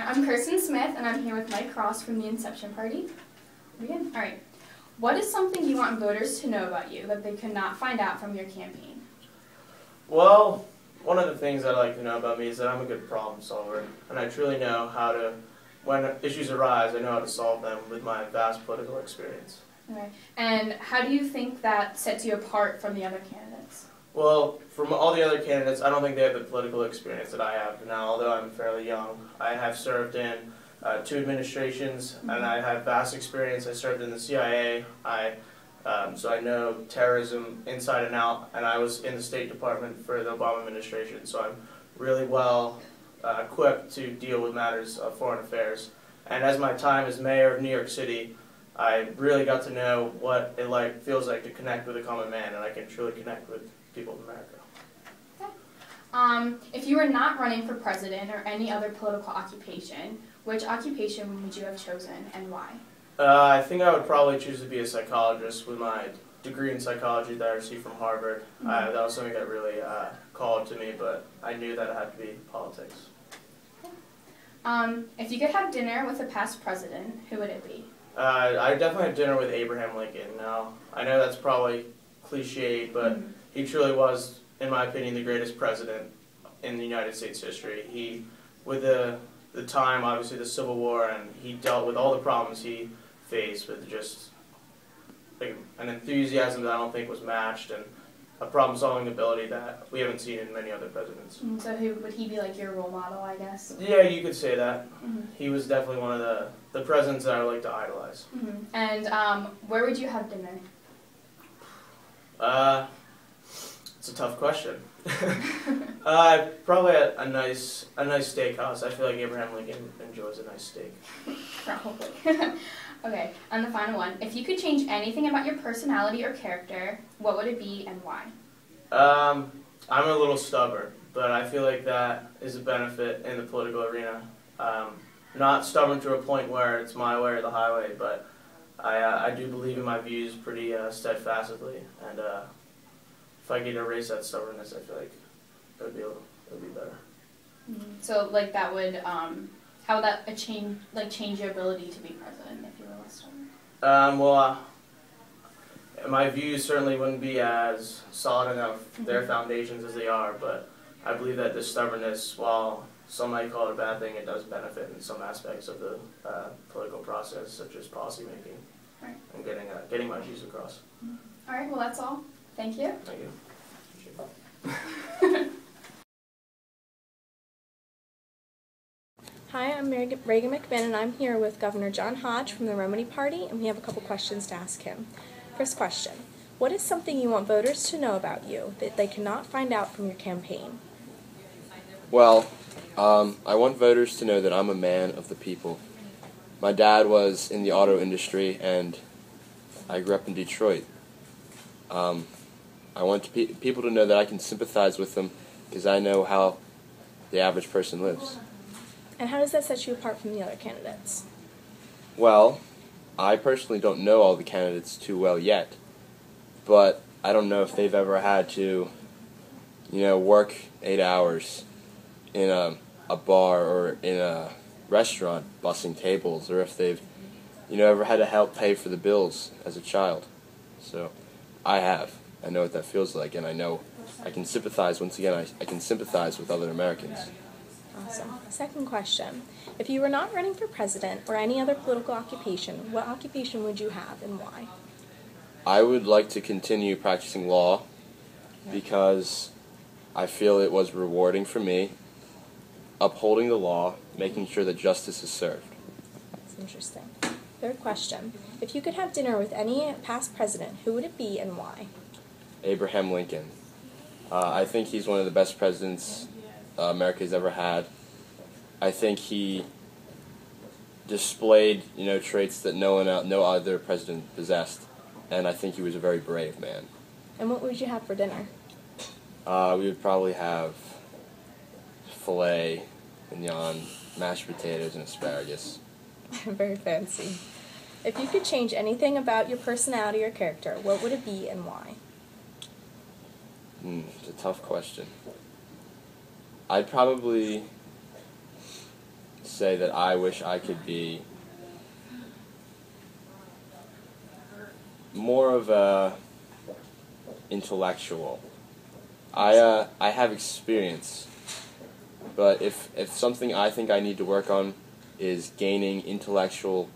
I'm Kirsten Smith, and I'm here with Mike Cross from the Inception Party. Begin. All right. What is something you want voters to know about you that they could not find out from your campaign? Well, one of the things I like to know about me is that I'm a good problem solver, and I truly know how to, when issues arise, I know how to solve them with my vast political experience. Okay. And how do you think that sets you apart from the other candidates? Well, from all the other candidates, I don't think they have the political experience that I have now, although I'm fairly young. I have served in 2 administrations, and I have vast experience. I served in the CIA, so I know terrorism inside and out, and I was in the State Department for the Obama administration, so I'm really well equipped to deal with matters of foreign affairs. And as my time as mayor of New York City, I really got to know what it feels like to connect with a common man, and I can truly connect with people of America. Okay. If you were not running for president or any other political occupation, which occupation would you have chosen and why? I think I would probably choose to be a psychologist with my degree in psychology that I received from Harvard. That was something that really called to me, but I knew that it had to be politics. If you could have dinner with a past president, who would it be? I definitely had dinner with Abraham Lincoln. Now, I know that's probably cliched, but he truly was, in my opinion, the greatest president in the United States history. He, with the time, obviously the Civil War, and he dealt with all the problems he faced with just like an enthusiasm that I don't think was matched, and a problem-solving ability that we haven't seen in many other presidents. So would he be like your role model, I guess? Yeah, you could say that. He was definitely one of the presidents that I would like to idolize. And where would you have dinner? It's a tough question. Probably at a nice steakhouse. I feel like Abraham Lincoln enjoys a nice steak. Probably. Okay, and the final one. If you could change anything about your personality or character, what would it be and why? I'm a little stubborn, but I feel like that is a benefit in the political arena. Not stubborn to a point where it's my way or the highway, but I do believe in my views pretty steadfastly, and if I could erase that stubbornness, I feel like it would be better. So, like, that would, how would that change your ability to be president if you were less stubborn? My views certainly wouldn't be as solid enough, their foundations as they are, but I believe that this stubbornness, while some might call it a bad thing, it does benefit in some aspects of the political process, such as policy making, and getting my views across. All right, well, that's all. Thank you. Thank you. Hi, I'm Reagan McMinn, and I'm here with Governor John Hodge from the Romani Party, and we have a couple questions to ask him. First question, what is something you want voters to know about you that they cannot find out from your campaign? Well, I want voters to know that I'm a man of the people. My dad was in the auto industry, and I grew up in Detroit. I want people to know that I can sympathize with them because I know how the average person lives. And how does that set you apart from the other candidates? Well, I personally don't know all the candidates too well yet, but I don't know if they've ever had to, work 8 hours in a bar or in a restaurant bussing tables, or if they've, ever had to help pay for the bills as a child. So, I have. I know what that feels like, and I know I can sympathize. Once again, I can sympathize with other Americans. Awesome. Second question. If you were not running for president or any other political occupation, what occupation would you have and why? I would like to continue practicing law because I feel it was rewarding for me, upholding the law, making sure that justice is served. That's interesting. Third question. If you could have dinner with any past president, who would it be and why? Abraham Lincoln. I think he's one of the best presidents America's ever had. I think he displayed, traits that no other president possessed, and I think he was a very brave man. And what would you have for dinner? We would probably have filet mignon, mashed potatoes, and asparagus. Very fancy. If you could change anything about your personality or character, what would it be and why? It's a tough question. I'd probably say that I wish I could be more of a intellectual. I have experience, but if something I think I need to work on is gaining intellectual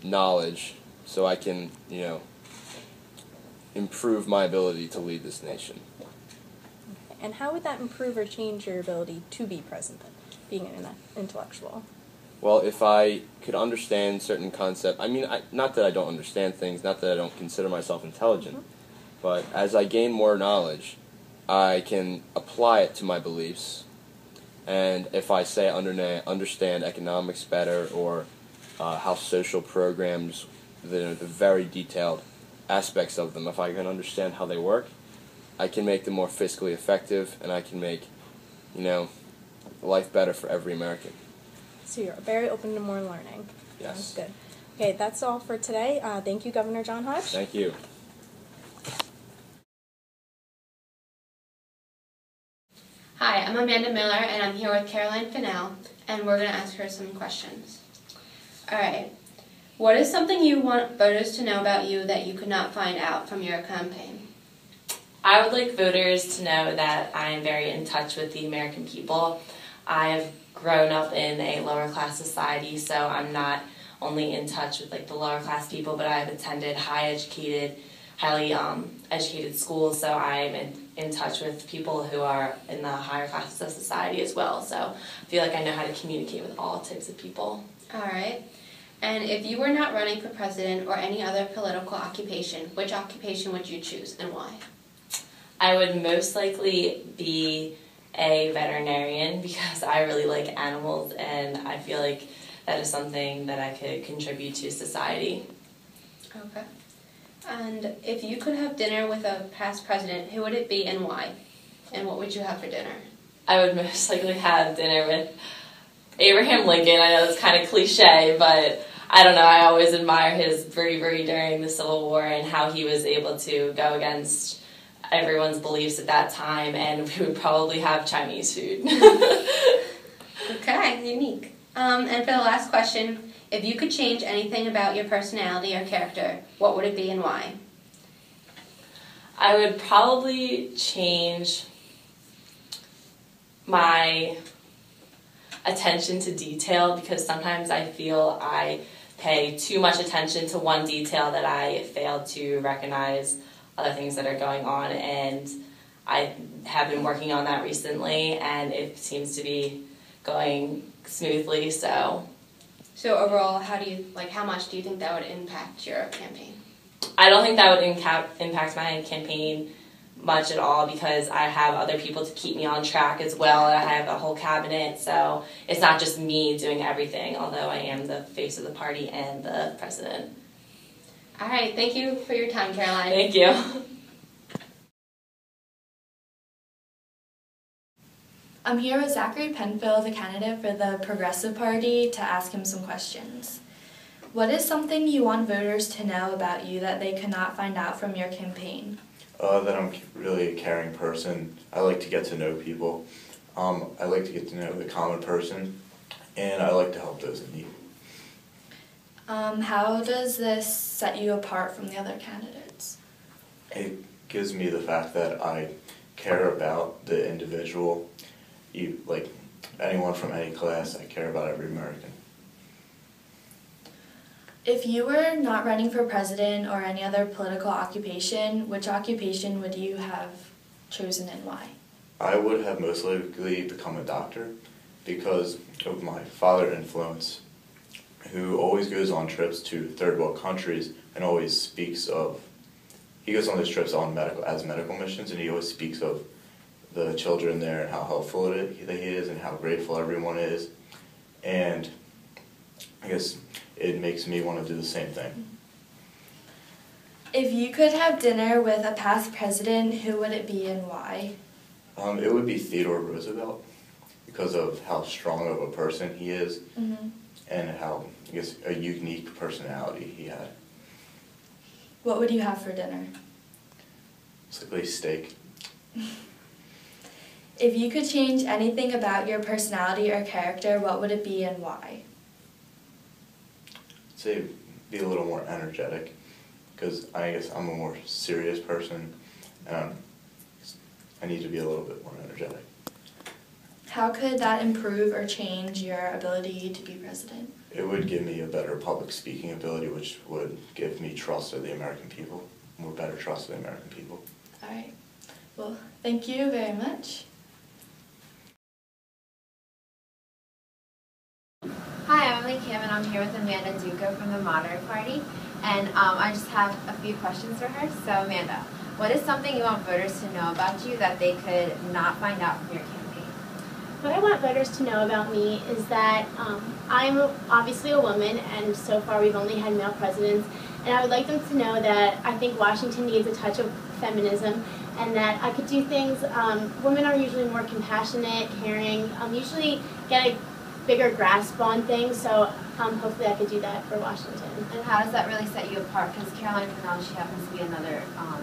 knowledge, so I can, improve my ability to lead this nation. And how would that improve or change your ability to be president, being an intellectual? Well, if I could understand certain concepts, not that I don't understand things, not that I don't consider myself intelligent, but as I gain more knowledge, I can apply it to my beliefs. And if I say I understand economics better, or how social programs, the very detailed aspects of them, if I can understand how they work, I can make them more fiscally effective, and I can make, life better for every American. So you're very open to more learning. Yes. Sounds good. Okay, that's all for today. Thank you, Governor John Hodge. Thank you. Hi, I'm Amanda Miller, and I'm here with Caroline Fennell, and we're going to ask her some questions. All right. What is something you want voters to know about you that you could not find out from your campaign? I would like voters to know that I am very in touch with the American people. I've grown up in a lower class society, so I'm not only in touch with the lower class people, but I've attended highly educated schools, so I'm in touch with people who are in the higher classes of society as well. So I feel like I know how to communicate with all types of people. All right. And if you were not running for president or any other political occupation, which occupation would you choose and why? I would most likely be a veterinarian because I really like animals, and I feel like that is something that I could contribute to society. Okay. And if you could have dinner with a past president, who would it be and why? And what would you have for dinner? I would most likely have dinner with Abraham Lincoln. I know it's kind of cliche, but I don't know. I always admire his bravery during the Civil War and how he was able to go against everyone's beliefs at that time, and we would probably have Chinese food. Okay, unique. And for the last question, if you could change anything about your personality or character, what would it be and why? I would probably change my attention to detail, because sometimes I feel I pay too much attention to one detail that I fail to recognize other things that are going on, and I have been working on that recently, and it seems to be going smoothly. So overall, how much do you think that would impact your campaign? I don't think that would impact my campaign much at all, because I have other people to keep me on track as well, and I have a whole cabinet, so it's not just me doing everything, although I am the face of the party and the president. All right, thank you for your time, Caroline. Thank you. I'm here with Zachary Penfield, the candidate for the Progressive Party, to ask him some questions. What is something you want voters to know about you that they could not find out from your campaign? That I'm really a caring person. I like to get to know people. I like to get to know the common person, and I like to help those in need. How does this set you apart from the other candidates? It gives me the fact that I care about the individual. Like anyone from any class, I care about every American. If you were not running for president or any other political occupation, which occupation would you have chosen and why? I would have most likely become a doctor because of my father's influence, who always goes on trips to third world countries and always speaks of, he goes on those trips as medical missions, and he always speaks of the children there and how helpful he is and how grateful everyone is. And I guess it makes me want to do the same thing. If you could have dinner with a past president, who would it be and why? It would be Theodore Roosevelt, because of how strong of a person he is, and how, I guess, a unique personality he had. What would you have for dinner? It's like steak. If you could change anything about your personality or character, what would it be and why? I'd say be a little more energetic, because I guess I'm a more serious person, and I need to be a little bit more energetic. How could that improve or change your ability to be president? It would give me a better public speaking ability, which would give me trust of the American people, more better trust of the American people. All right. Well, thank you very much. Hi, I'm Emily Kim, and I'm here with Amanda Duca from the Modern Party, and I just have a few questions for her. So, Amanda, what is something you want voters to know about you that they could not find out from your campaign? What I want voters to know about me is that I'm obviously a woman, and so far we've only had male presidents, and I would like them to know that I think Washington needs a touch of feminism, and that I could do things. Women are usually more compassionate, caring, usually get a bigger grasp on things, so hopefully I could do that for Washington. And how does that really set you apart? Because Caroline Fennell, she happens to be another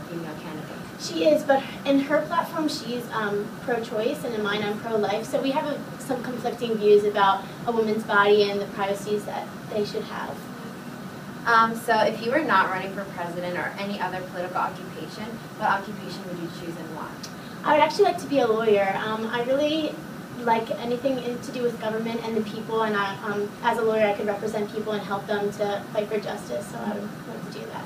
female candidate. She is, but in her platform she's pro-choice, and in mine I'm pro-life, so we have some conflicting views about a woman's body and the privacies that they should have. So if you were not running for president or any other political occupation, what occupation would you choose and why? I would actually like to be a lawyer. I really like anything to do with government and the people, and as a lawyer I could represent people and help them to fight for justice, so I would like to do that.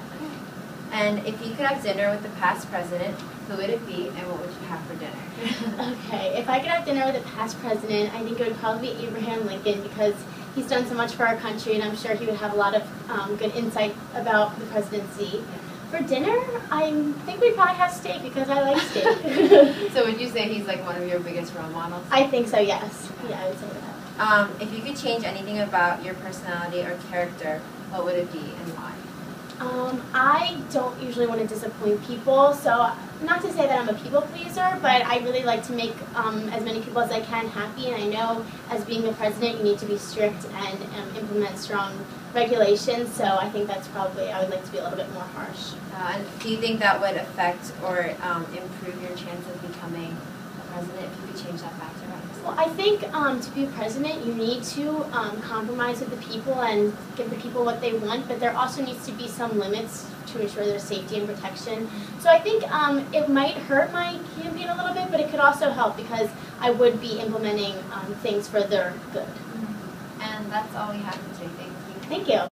And if you could have dinner with the past president, who would it be and what would you have for dinner? Okay, if I could have dinner with a past president, I think it would probably be Abraham Lincoln, because he's done so much for our country, and I'm sure he would have a lot of good insight about the presidency. For dinner, I think we'd probably have steak, because I like steak. So would you say he's like one of your biggest role models? I think so, yes. Yeah, I would say that. If you could change anything about your personality or character, what would it be and why? I don't usually want to disappoint people, so not to say that I'm a people pleaser, but I really like to make as many people as I can happy, and I know as being the president you need to be strict and implement strong regulations, so I think that's probably, I would like to be a little bit more harsh. And do you think that would affect or improve your chance of becoming a president if you could change that factor? Well, I think to be president you need to compromise with the people and give the people what they want, but there also needs to be some limits to ensure their safety and protection. So I think it might hurt my campaign a little bit, but it could also help because I would be implementing things for their good. And that's all we have to say. Thank you. Thank you.